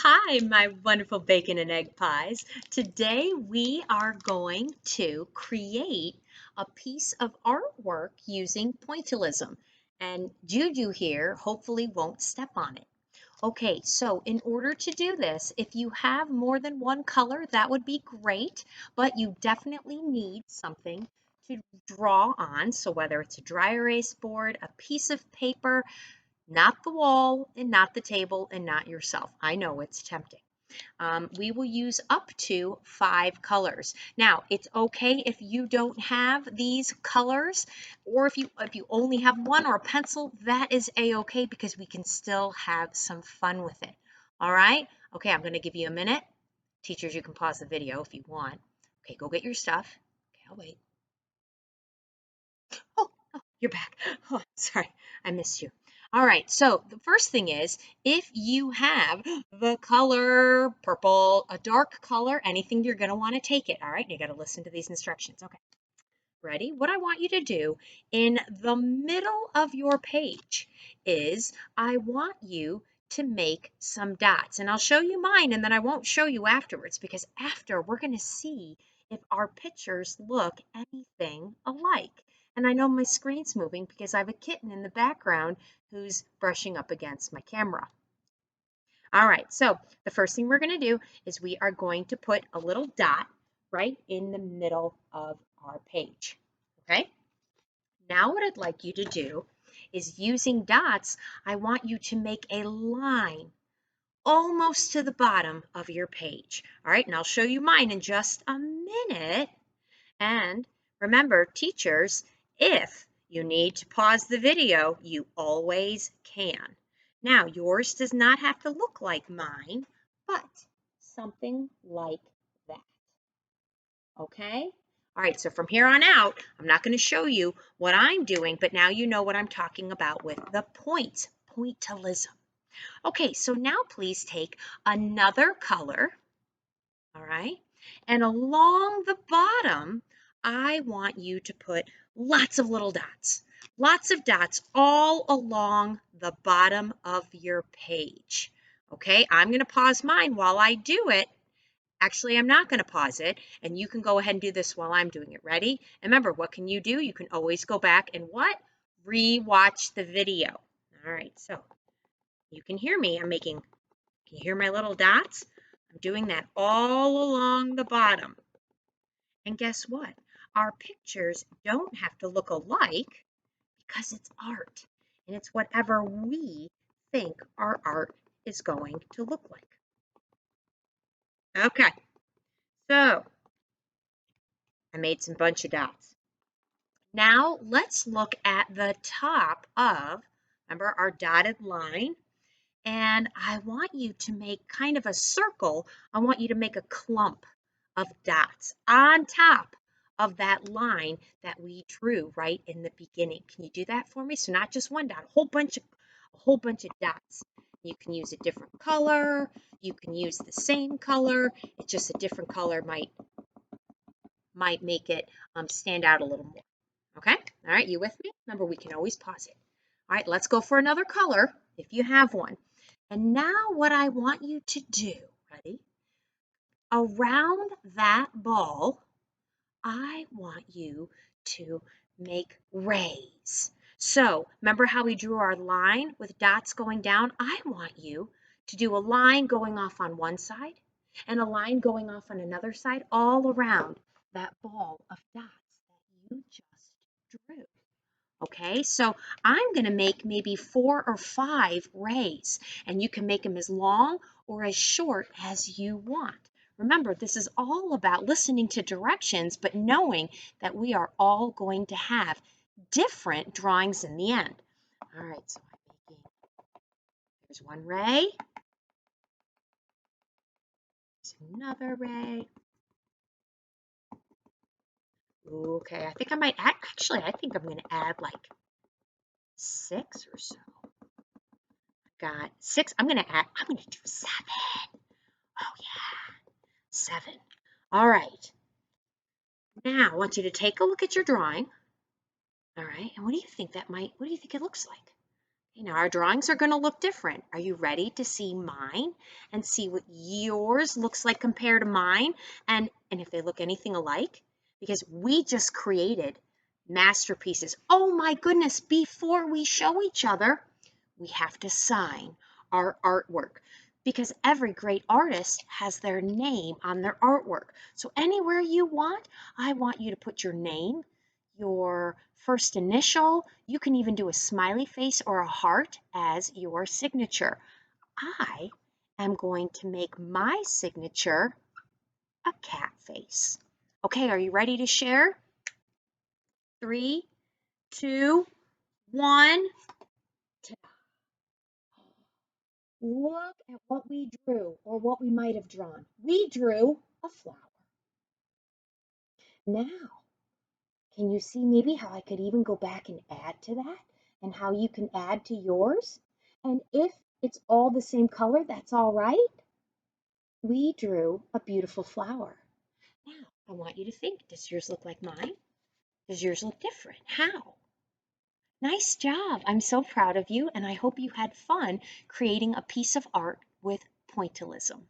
Hi, my wonderful bacon and egg pies. Today we are going to create a piece of artwork using pointillism. And Juju here hopefully won't step on it. Okay, so in order to do this, if you have more than one color, that would be great, but you definitely need something to draw on. So whether it's a dry erase board, a piece of paper, not the wall and not the table and not yourself. I know it's tempting. We will use up to 5 colors. Now, it's okay if you don't have these colors, or if you only have one or a pencil, that is a-okay because we can still have some fun with it. All right? Okay, I'm going to give you a minute. Teachers, you can pause the video if you want. Okay, go get your stuff. Okay, I'll wait. Oh, you're back. Oh, sorry, I missed you. All right, so the first thing is if you have the color purple, a dark color, anything, you're going to want to take it. All right, you got to listen to these instructions. Okay, ready? What I want you to do in the middle of your page is I want you to make some dots. And I'll show you mine and then I won't show you afterwards because after we're going to see if our pictures look anything alike. And I know my screen's moving because I have a kitten in the background who's brushing up against my camera. All right, so the first thing we're going to do is we are going to put a little dot right in the middle of our page. Okay, now what I'd like you to do is using dots, I want you to make a line almost to the bottom of your page. All right, and I'll show you mine in just a minute. And remember, teachers, if you need to pause the video, you always can. Now, yours does not have to look like mine, but something like that. Okay? All right, so from here on out, I'm not going to show you what I'm doing, but now you know what I'm talking about with the pointillism. Okay, so now please take another color, all right? And along the bottom, I want you to put lots of little dots. Lots of dots all along the bottom of your page. Okay, I'm going to pause mine while I do it. Actually, I'm not going to pause it, and you can go ahead and do this while I'm doing it. Ready? And remember, what can you do? You can always go back and what? Re-watch the video. All right, so you can hear me. Can you hear my little dots? I'm doing that all along the bottom. And guess what? Our pictures don't have to look alike because it's art. And it's whatever we think our art is going to look like. Okay, so I made some bunch of dots. Now let's look at the top of, remember, our dotted line. And I want you to make kind of a circle. I want you to make a clump of dots on top of that line that we drew right in the beginning. Can you do that for me? So not just one dot, a whole bunch of dots. You can use a different color. You can use the same color. It's just a different color might make it stand out a little more. Okay? All right, you with me? Remember, we can always pause it. All right, let's go for another color if you have one. And now what I want you to do, ready? Around that ball, I want you to make rays. So remember how we drew our line with dots going down? I want you to do a line going off on one side and a line going off on another side all around that ball of dots that you just drew. Okay, so I'm going to make maybe 4 or 5 rays, and you can make them as long or as short as you want. Remember, this is all about listening to directions, but knowing that we are all going to have different drawings in the end. All right, so I'm making, here's one ray, here's another ray. Okay, I think I might add, actually, I think I'm going to add like 6 or so. Got 6, I'm going to do 7. Oh yeah, 7. All right. Now I want you to take a look at your drawing. All right, and what do you think it looks like? Okay, now our drawings are going to look different. Are you ready to see mine and see what yours looks like compared to mine and if they look anything alike? Because we just created masterpieces. Oh my goodness, before we show each other, we have to sign our artwork because every great artist has their name on their artwork. So anywhere you want, I want you to put your name, your first initial. You can even do a smiley face or a heart as your signature. I am going to make my signature a cat face. Okay, are you ready to share? 3, 2, 1. Look at what we drew or what we might have drawn. We drew a flower. Now, can you see maybe how I could even go back and add to that and how you can add to yours? And if it's all the same color, that's all right. We drew a beautiful flower. Now, I want you to think, does yours look like mine? Does yours look different? How? Nice job. I'm so proud of you, and I hope you had fun creating a piece of art with pointillism.